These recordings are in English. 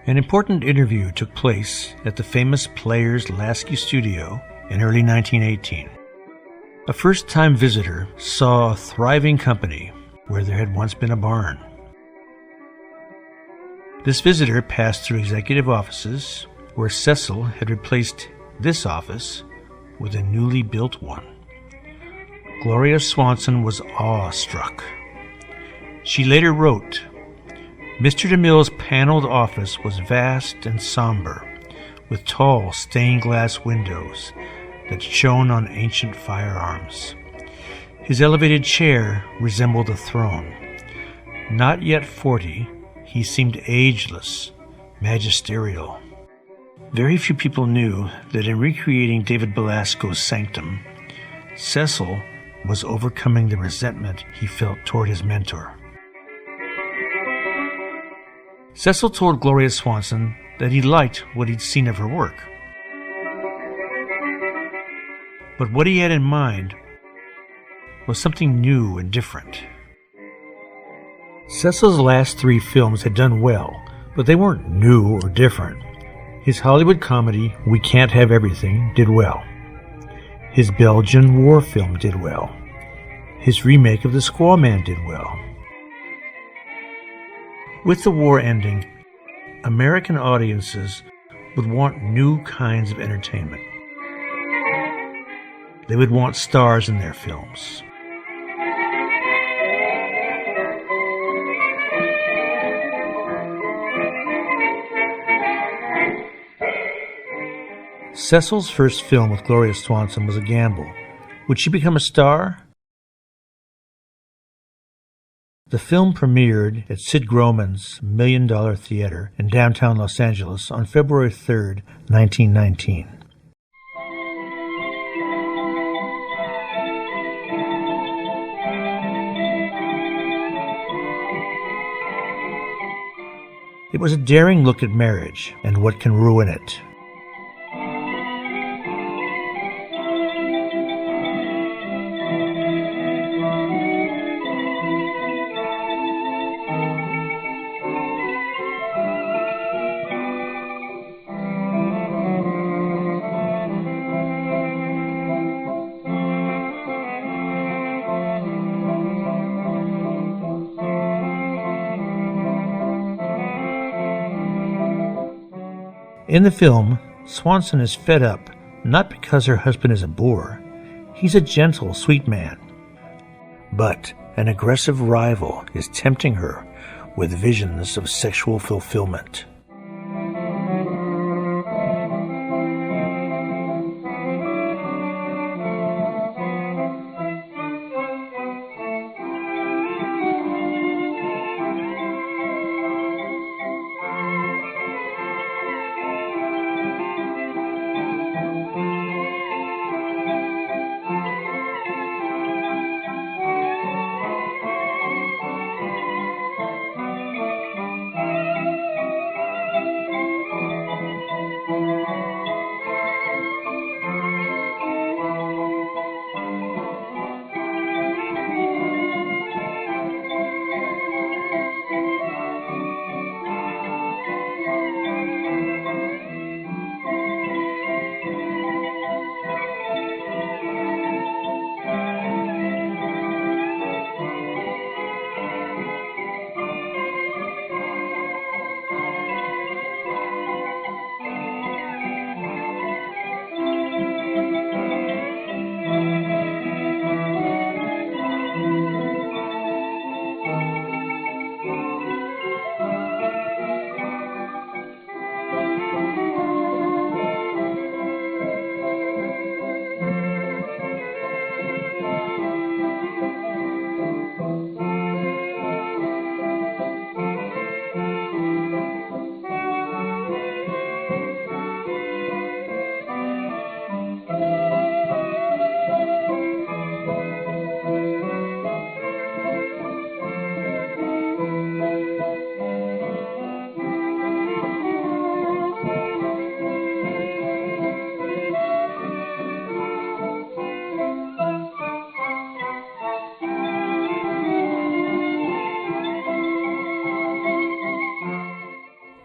An important interview took place at the famous Players Lasky studio in early 1918. A first-time visitor saw a thriving company where there had once been a barn. This visitor passed through executive offices where Cecil had replaced this office with a newly built one. Gloria Swanson was awestruck. She later wrote, "Mr. DeMille's paneled office was vast and somber, with tall stained glass windows that shone on ancient firearms. His elevated chair resembled a throne. Not yet 40, he seemed ageless, magisterial." Very few people knew that in recreating David Belasco's Sanctum, Cecil was overcoming the resentment he felt toward his mentor. Cecil told Gloria Swanson that he liked what he'd seen of her work. But what he had in mind was something new and different. Cecil's last 3 films had done well, but they weren't new or different. His Hollywood comedy, We Can't Have Everything, did well. His Belgian war film did well. His remake of The Squaw Man did well. With the war ending, American audiences would want new kinds of entertainment. They would want stars in their films. Cecil's first film with Gloria Swanson was a gamble. Would she become a star? The film premiered at Sid Grauman's $1 Million Theater in downtown Los Angeles on February 3, 1919. It was a daring look at marriage and what can ruin it. In the film, Swanson is fed up, not because her husband is a bore. He's a gentle, sweet man. But an aggressive rival is tempting her with visions of sexual fulfillment.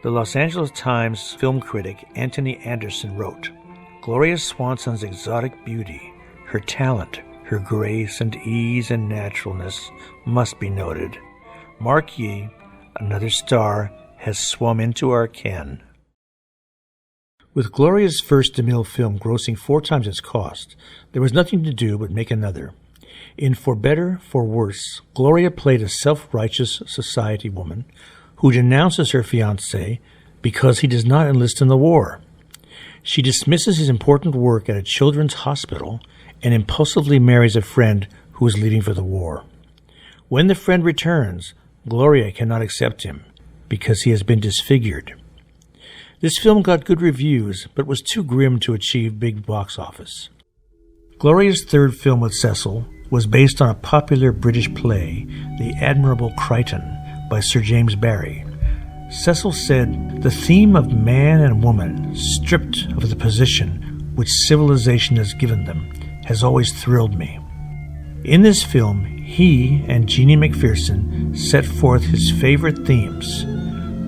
The Los Angeles Times film critic Anthony Anderson wrote, "Gloria Swanson's exotic beauty, her talent, her grace and ease and naturalness must be noted. Mark ye, another star has swum into our ken." With Gloria's first DeMille film grossing 4 times its cost, there was nothing to do but make another. In For Better, For Worse, Gloria played a self-righteous society woman who denounces her fiancé because he does not enlist in the war. She dismisses his important work at a children's hospital and impulsively marries a friend who is leaving for the war. When the friend returns, Gloria cannot accept him because he has been disfigured. This film got good reviews, but was too grim to achieve big box office. Gloria's third film with Cecil was based on a popular British play, The Admirable Crichton, by Sir James Barrie. Cecil said, "The theme of man and woman, stripped of the position which civilization has given them, has always thrilled me." In this film, he and Jeannie McPherson set forth his favorite themes: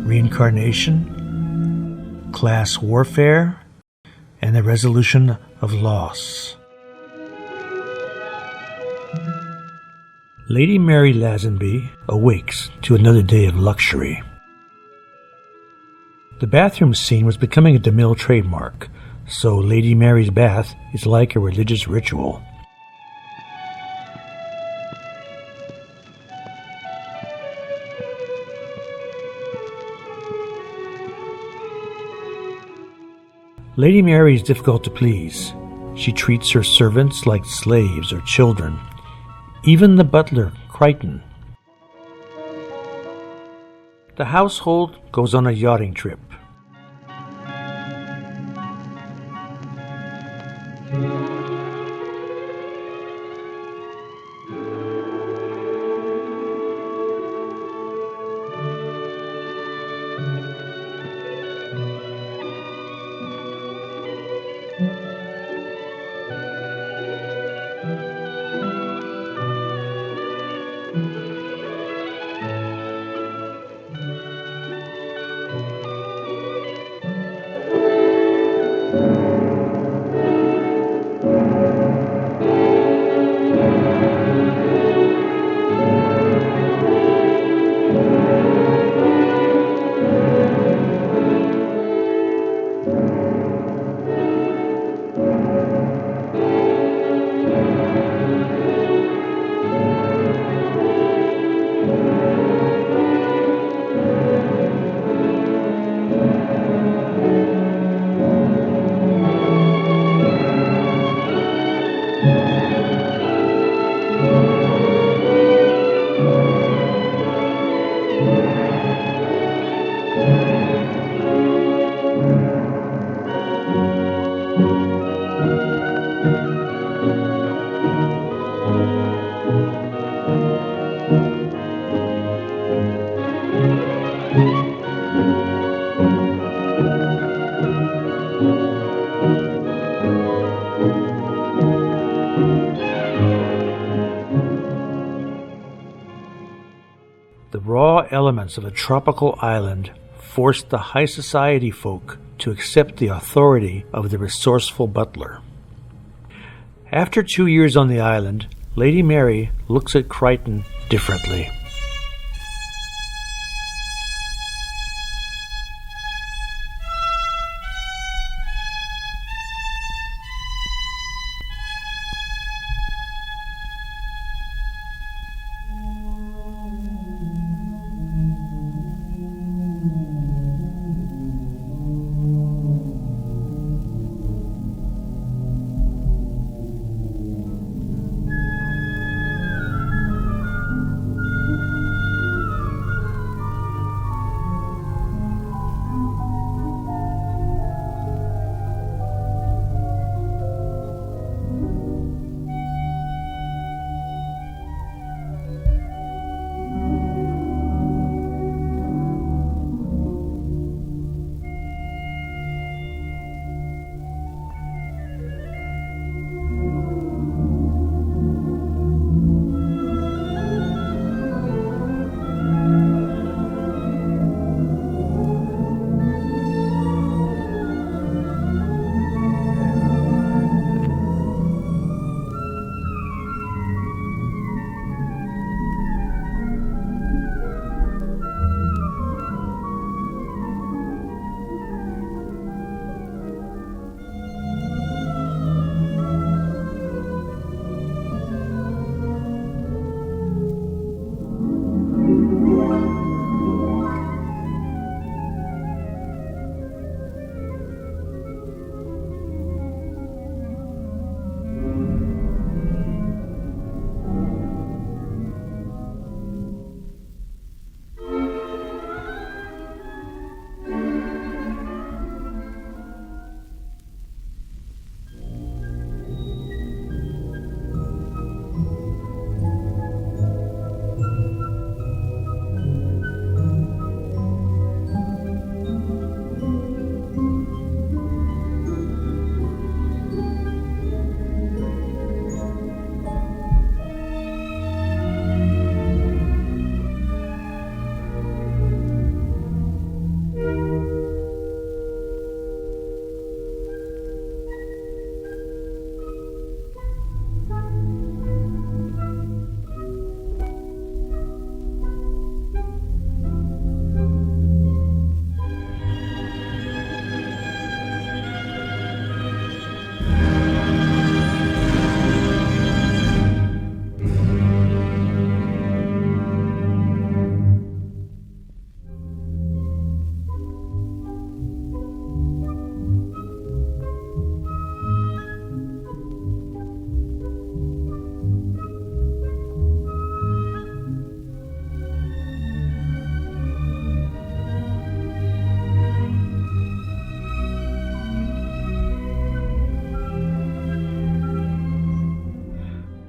reincarnation, class warfare, and the resolution of loss. Lady Mary Lazenby awakes to another day of luxury. The bathroom scene was becoming a DeMille trademark, so Lady Mary's bath is like a religious ritual. Lady Mary is difficult to please. She treats her servants like slaves or children, even the butler, Crichton. The household goes on a yachting trip. The raw elements of a tropical island forced the high society folk to accept the authority of the resourceful butler. After 2 years on the island, Lady Mary looks at Crichton differently.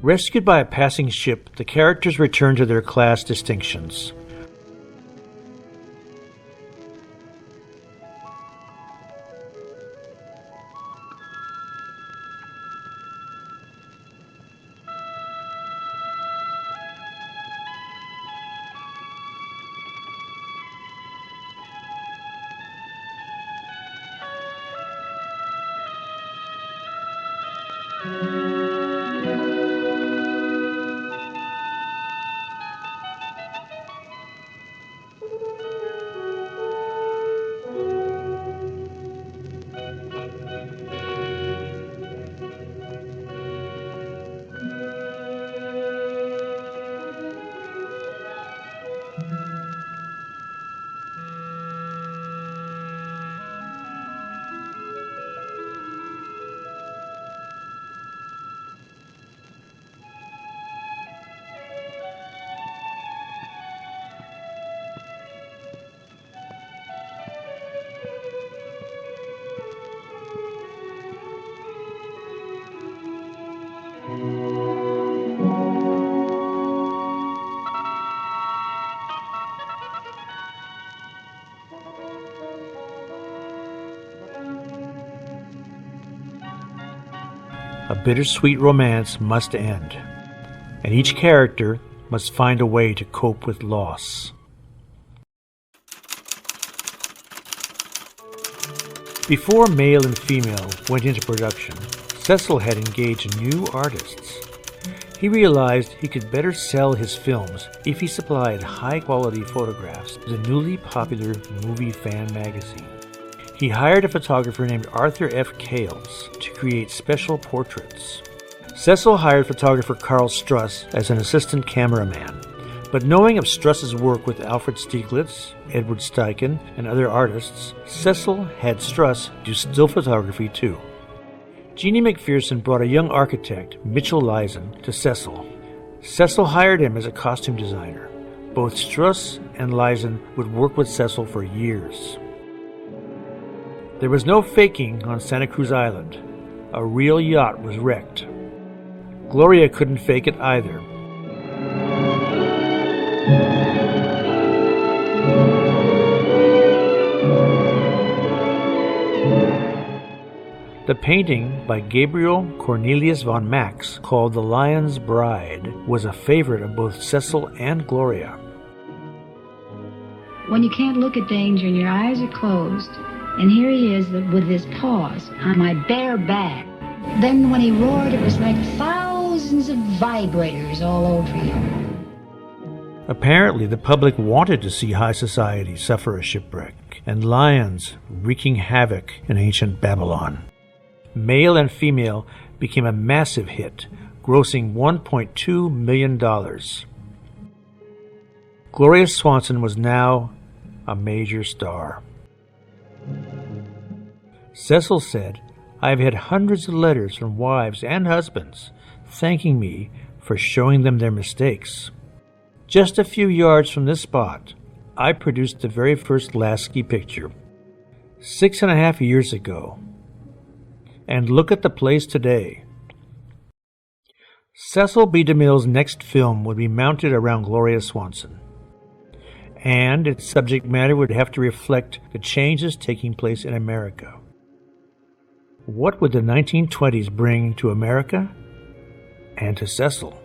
Rescued by a passing ship, the characters return to their class distinctions. A bittersweet romance must end, and each character must find a way to cope with loss. Before Male and Female went into production, Cecil had engaged new artists. He realized he could better sell his films if he supplied high-quality photographs to the newly popular movie fan magazine. He hired a photographer named Arthur F. Cales to create special portraits. Cecil hired photographer Carl Struss as an assistant cameraman, but knowing of Struss's work with Alfred Stieglitz, Edward Steichen, and other artists, Cecil had Struss do still photography too. Jeannie McPherson brought a young architect, Mitchell Leisen, to Cecil. Cecil hired him as a costume designer. Both Struss and Leisen would work with Cecil for years. There was no faking on Santa Cruz Island. A real yacht was wrecked. Gloria couldn't fake it either. The painting by Gabriel Cornelius von Max, called The Lion's Bride, was a favorite of both Cecil and Gloria. When you can't look at danger and your eyes are closed, and here he is with his paws on my bare back. Then when he roared, it was like thousands of vibrators all over you. Apparently, the public wanted to see high society suffer a shipwreck, and lions wreaking havoc in ancient Babylon. Male and Female became a massive hit, grossing $1.2 million. Gloria Swanson was now a major star. Cecil said, "I've had hundreds of letters from wives and husbands thanking me for showing them their mistakes. Just a few yards from this spot, I produced the very first Lasky picture 6.5 years ago. And look at the place today." Cecil B. DeMille's next film would be mounted around Gloria Swanson, and its subject matter would have to reflect the changes taking place in America. What would the 1920s bring to America and to Cecil?